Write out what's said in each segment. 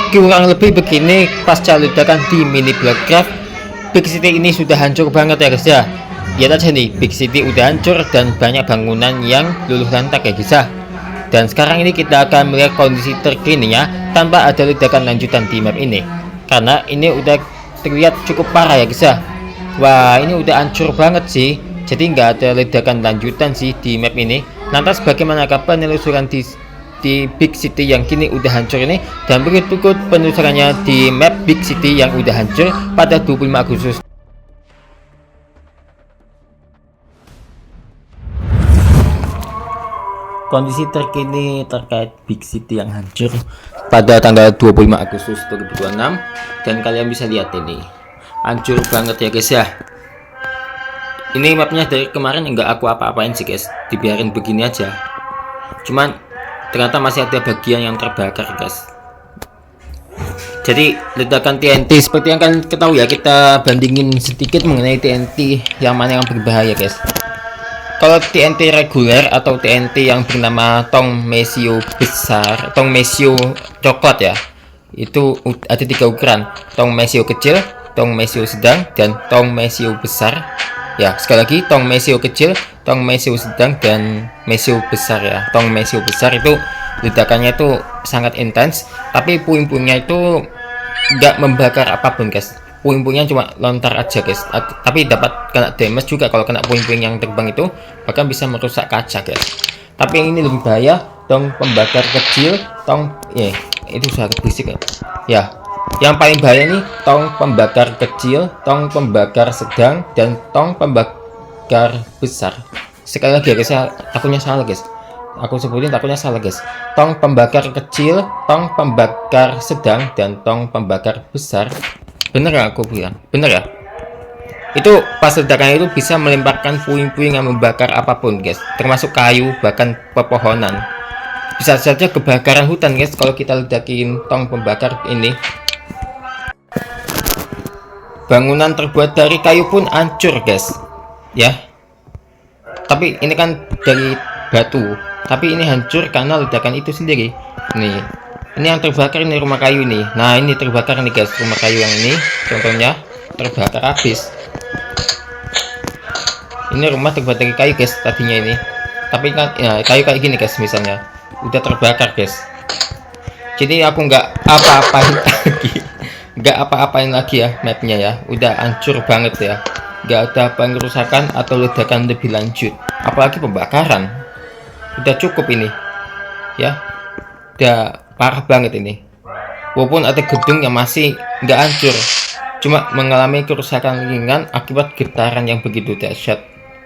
kurang lebih begini pasca ledakan di mini Blackcraft. Big City ini sudah hancur banget ya guys ya. Lihat aja nih, Big City udah hancur dan banyak bangunan yang luluh lantak ya guys ya. Dan sekarang ini kita akan melihat kondisi terkininya tanpa ada ledakan lanjutan di map ini, karena ini udah terlihat cukup parah ya guys ya. Wah, ini udah hancur banget sih, jadi nggak ada ledakan lanjutan sih di map ini. Lantas bagaimanakah penelusuran di Big City yang kini udah hancur ini, dan berikut penelusurannya di map Big City yang udah hancur pada 25 Agustus. Kondisi terkini terkait Big City yang hancur pada tanggal 25 Agustus 2026, dan kalian bisa lihat ini hancur banget ya guys ya. Ini mapnya dari kemarin nggak aku apa-apain sih guys, dibiarin begini aja. Cuman ternyata masih ada bagian yang terbakar guys. Jadi ledakan TNT seperti yang kalian ketahui ya, kita bandingin sedikit mengenai TNT yang mana yang berbahaya guys. Kalau TNT reguler atau TNT yang bernama tong mesio besar, tong mesio coklat ya, itu ada 3 ukuran: tong mesio kecil, tong mesio sedang, dan tong mesio besar. Ya, sekali lagi, tong mesio kecil, tong mesio sedang, dan mesio besar ya. Tong mesio besar itu ledakannya itu sangat intens, tapi puing-puingnya itu nggak membakar apapun guys. Puing-puingnya cuma lontar aja guys, tapi dapat kena damage juga kalau kena puing-puing yang terbang itu, bahkan bisa merusak kaca guys. Tapi yang ini lebih bahaya, tong pembakar kecil, itu sangat berisik ya. Yang paling bahaya nih tong pembakar kecil, tong pembakar sedang, dan tong pembakar besar. Sekali lagi ya guys ya, takutnya salah guys, aku sebutin takutnya salah guys. Tong pembakar kecil, tong pembakar sedang, dan tong pembakar besar. Bener ya aku bilang? Bener ya? Itu pas ledakannya itu bisa melemparkan puing-puing yang membakar apapun guys, termasuk kayu, bahkan pepohonan. Bisa saja kebakaran hutan guys kalau kita ledakin tong pembakar ini. Bangunan terbuat dari kayu pun hancur guys ya. Tapi ini kan dari batu, tapi ini hancur karena ledakan itu sendiri. Nih, ini yang terbakar, ini rumah kayu nih. Nah, ini terbakar nih guys, rumah kayu yang ini contohnya terbakar habis. Ini rumah terbuat dari kayu guys tadinya ini, tapi kan ya, kayu kayak gini guys misalnya udah terbakar guys. Jadi aku nggak apa-apain lagi, nggak apa-apain lagi ya mapnya ya, udah hancur banget ya. Nggak ada pengerusakan atau ledakan lebih lanjut, apalagi pembakaran. Udah cukup ini ya, udah parah banget ini. Walaupun ada gedung yang masih nggak hancur, cuma mengalami kerusakan ringan akibat getaran yang begitu dahsyat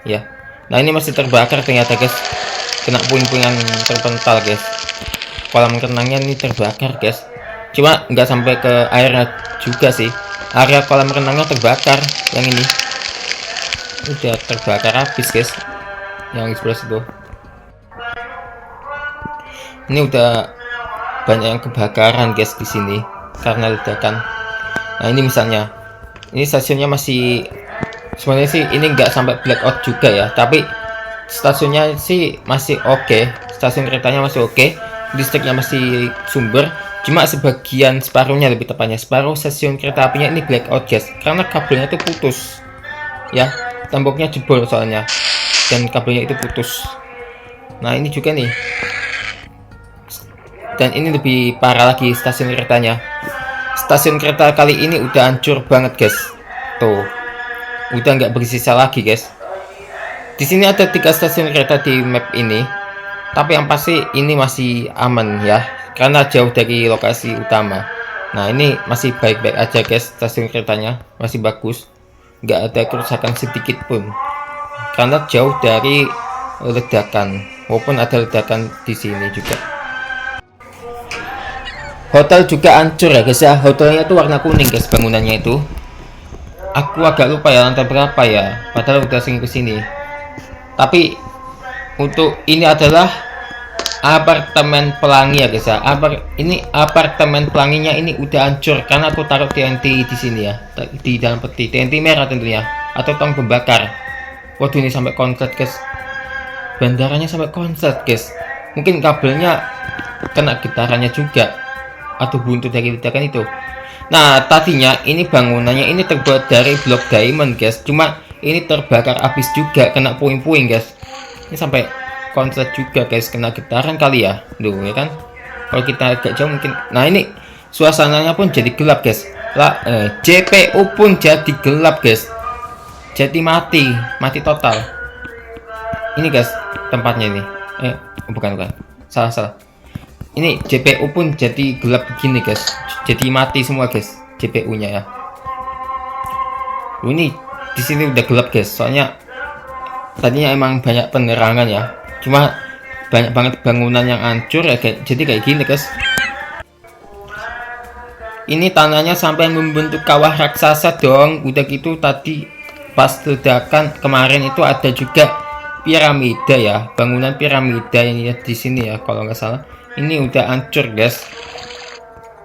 ya. Nah, ini masih terbakar ternyata guys, kena puing-puing yang terpental guys. Kolam renangnya ini terbakar guys, cuma nggak sampai ke airnya juga sih. Area kolam renangnya terbakar, yang ini udah terbakar habis guys, yang di sebelah situ. Ini udah banyak yang kebakaran guys di sini karena ledakan. Nah, ini misalnya, ini stasiunnya masih, sebenarnya sih ini nggak sampai blackout juga ya, tapi stasiunnya sih masih oke. Stasiun keretanya masih oke, listriknya masih sumber. Cuma sebagian, separuhnya lebih tepatnya, separuh stasiun kereta apinya ini blackout guys, karena kabelnya itu putus ya. Temboknya jebol soalnya, dan kabelnya itu putus. Nah, ini juga nih, dan ini lebih parah lagi stasiun keretanya. Stasiun kereta kali ini udah hancur banget guys, tuh udah nggak bersisa lagi guys. Di sini ada 3 stasiun kereta di map ini, tapi yang pasti ini masih aman ya, karena jauh dari lokasi utama. Nah, ini masih baik-baik aja guys, stasiun keretanya masih bagus, nggak ada kerusakan sedikit pun, karena jauh dari ledakan. Walaupun ada ledakan di sini juga. Hotel juga hancur ya guys ya. Hotelnya itu warna kuning guys bangunannya itu. Aku agak lupa ya lantai berapa ya, padahal udah sering kesini. Tapi untuk ini adalah apartemen pelangi ya guys ya. Ini apartemen pelanginya ini udah hancur karena aku taruh TNT di sini ya, di dalam peti. TNT merah tentunya, atau tong pembakar. Waduh, ini sampai konslet guys, bandaranya sampai konslet guys. Mungkin kabelnya kena getarannya juga. atau buntu dari ledakan itu. Nah, tadinya ini bangunannya ini terbuat dari blok diamond, guys. Cuma ini terbakar habis juga, kena puing-puing, guys. Ini sampai konslet juga, guys, kena getaran kali ya. Duh, ya kan? Kalau kita agak jauh mungkin. Nah, ini suasananya pun jadi gelap, guys. JPU pun jadi gelap, guys. Jadi mati total. Ini, guys, tempatnya ini. Bukan. Salah. Ini JPU pun jadi gelap begini, guys. Jadi mati semua, guys, JPU-nya ya. Ini di sini udah gelap, guys. Soalnya tadinya emang banyak penerangan ya. Cuma banyak banget bangunan yang hancur ya, guys. Jadi kayak gini, guys. Ini tanahnya sampai membentuk kawah raksasa dong. Udah gitu tadi pas ledakan kemarin itu ada juga piramida ya. Bangunan piramida ini ya di sini ya kalau nggak salah. Ini udah hancur, guys.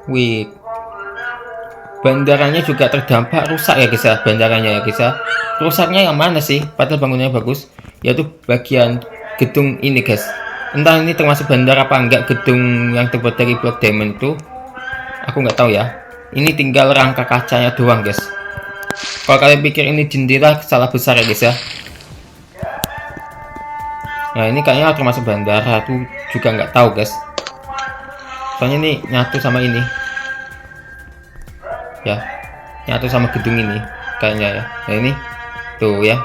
Wih, bandaranya juga terdampak rusak ya, guys ya. Bandaranya ya, guys ya. Rusaknya yang mana sih? Padahal bangunannya bagus. Yaitu bagian gedung ini, guys. Entah ini termasuk bandar apa enggak, gedung yang terbuat dari blok diamond itu. Aku nggak tahu ya. Ini tinggal rangka kacanya doang, guys. Kalau kalian pikir ini jendela, salah besar ya, guys ya. Nah, ini kayaknya termasuk bandara. Aku juga nggak tahu, guys. Soalnya ini nyatu sama ini. Ya, nyatu sama gedung ini kayaknya ya. Nah, ini tuh ya.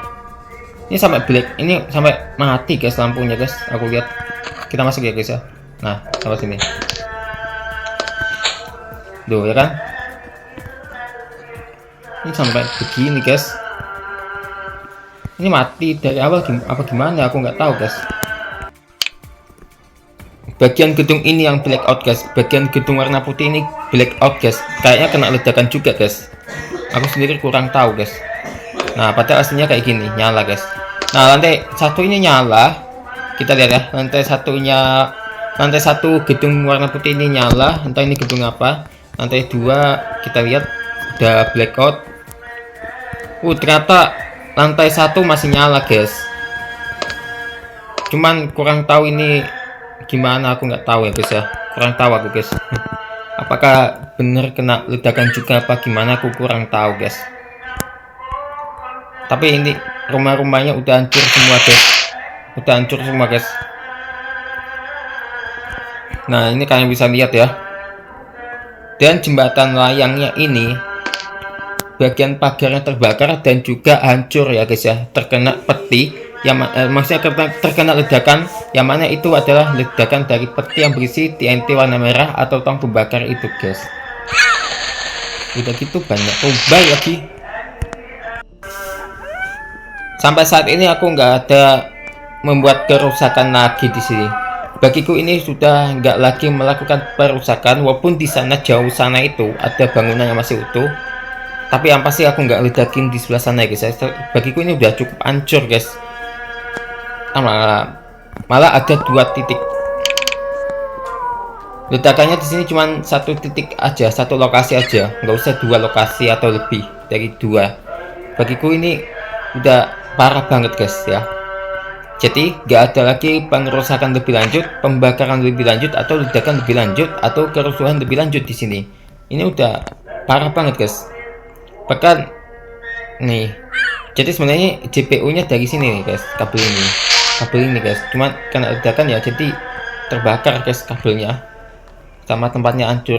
Ini sampai black, ini sampai mati, guys, lampunya, guys. Aku lihat. Kita masuk ya, guys ya. Nah, sampai sini. Tuh ya kan. Ini sampai begini, guys. Ini mati dari awal apa gimana? Aku nggak tahu, guys. Bagian gedung ini yang blackout, guys. Bagian gedung warna putih ini blackout, guys. Kayaknya kena ledakan juga, guys. Aku sendiri kurang tahu, guys. Nah, padahal aslinya kayak gini, nyala, guys. Nah, lantai satu ini nyala. Kita lihat ya, lantai satu gedung warna putih ini nyala. Entah ini gedung apa. Lantai 2 kita lihat udah blackout. Ternyata lantai 1 masih nyala, guys. Cuman kurang tahu ini gimana, aku nggak tahu ya, guys ya. Kurang tahu aku, guys. Apakah bener kena ledakan juga apa gimana, aku kurang tahu, guys. Tapi ini rumah-rumahnya udah hancur semua, guys. Udah hancur semua, guys. Nah, ini kalian bisa lihat ya. Dan jembatan layangnya ini bagian pagarnya terbakar dan juga hancur ya, guys ya. Terkena peti yang maksudnya terkena ledakan yang mana itu adalah ledakan dari peti yang berisi TNT warna merah atau tong pembakar itu, guys. Udah gitu banyak ubah lagi. Sampai saat ini aku nggak ada membuat kerusakan lagi di sini. Bagiku ini sudah nggak lagi melakukan perusakan, walaupun di sana jauh sana itu ada bangunan yang masih utuh. Tapi yang pasti aku nggak ledakin di sebelah sana, guys. Bagiku ini udah cukup hancur, guys. Malah ada 2 titik. Ledakannya di sini cuma 1 titik aja, 1 lokasi aja, nggak usah 2 lokasi atau lebih dari 2. Bagiku ini udah parah banget, guys ya. Jadi nggak ada lagi pengerusakan lebih lanjut, pembakaran lebih lanjut, atau ledakan lebih lanjut, atau kerusuhan lebih lanjut di sini. Ini udah parah banget, guys. Bahkan nih, jadi sebenarnya JPU-nya dari sini nih, guys, kabel ini, guys. Cuma kena ledakan ya, jadi terbakar, guys, kabelnya sama tempatnya hancur.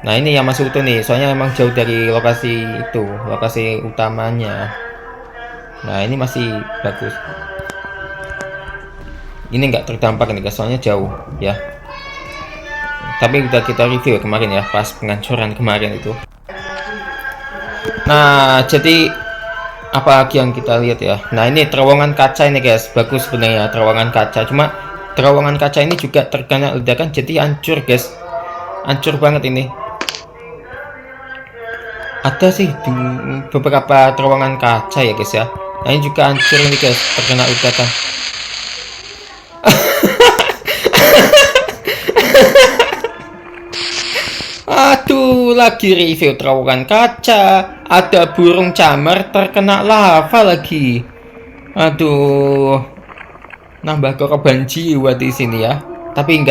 Nah, ini yang masih utuh nih, soalnya emang jauh dari lokasi itu, lokasi utamanya. Nah, ini masih bagus. Ini nggak terdampak nih, guys, soalnya jauh ya. Tapi udah kita review kemarin ya, pas penghancuran kemarin itu. Nah, jadi apa lagi yang kita lihat ya? Nah, ini terowongan kaca ini, guys, bagus sebenarnya terowongan kaca. Cuma terowongan kaca ini juga terkena ledakan jadi hancur, guys. Hancur banget ini. Ada sih di beberapa terowongan kaca ya, guys ya. Nah, ini juga hancur ini, guys, terkena ledakan. Aduh, lagi review terowongan kaca. Ada burung camar terkena lava lagi. Aduh, nambah korban jiwa di sini ya. tapi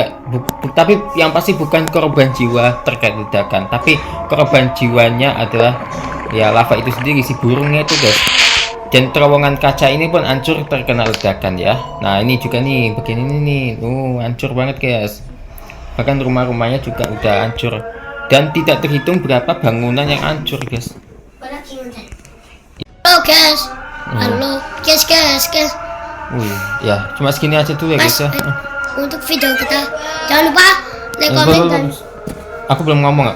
tapi yang pasti bukan korban jiwa terkait ledakan, tapi korban jiwanya adalah ya lava itu sendiri, si burungnya itu guys. Dan terowongan kaca ini pun hancur terkena ledakan ya. Nah ini juga nih bagian ini nih, hancur banget guys. Bahkan rumah-rumahnya juga udah hancur, dan tidak terhitung berapa bangunan yang hancur guys. Halo guys, halo guys. Ya cuma segini aja dulu ya guys ya. Untuk video kita jangan lupa like, komen dan Aku belum ngomong.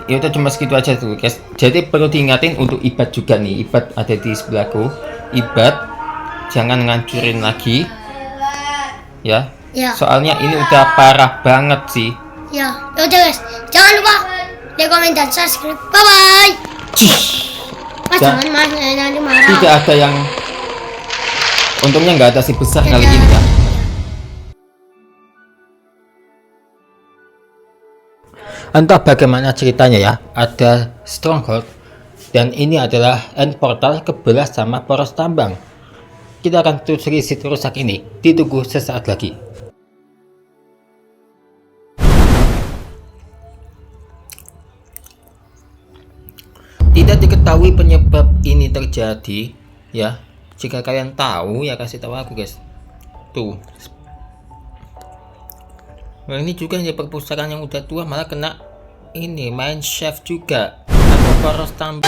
Ya udah cuma segitu aja tuh guys. Jadi perlu diingatin untuk Ibad juga nih. Ibad ada di sebelahku. Ibad jangan ngancurin lagi ya. ya Soalnya ini udah parah banget sih. ya udah guys, jangan lupa like, komen dan subscribe. Bye bye. Mas jangan mas, nanti marah. Tidak ada yang, untungnya nggak ada si besar kali ini ya. Entah bagaimana ceritanya ya, ada stronghold dan ini adalah end portal kebelah sama poros tambang. Kita akan telusuri situ rusak ini. Ditunggu sesaat lagi. Tidak diketahui penyebab ini terjadi ya. Jika kalian tahu ya kasih tahu aku guys. Tuh. Nah, ini juga hanya perpustakaan yang udah tua malah kena ini main chef juga atau poros tambang.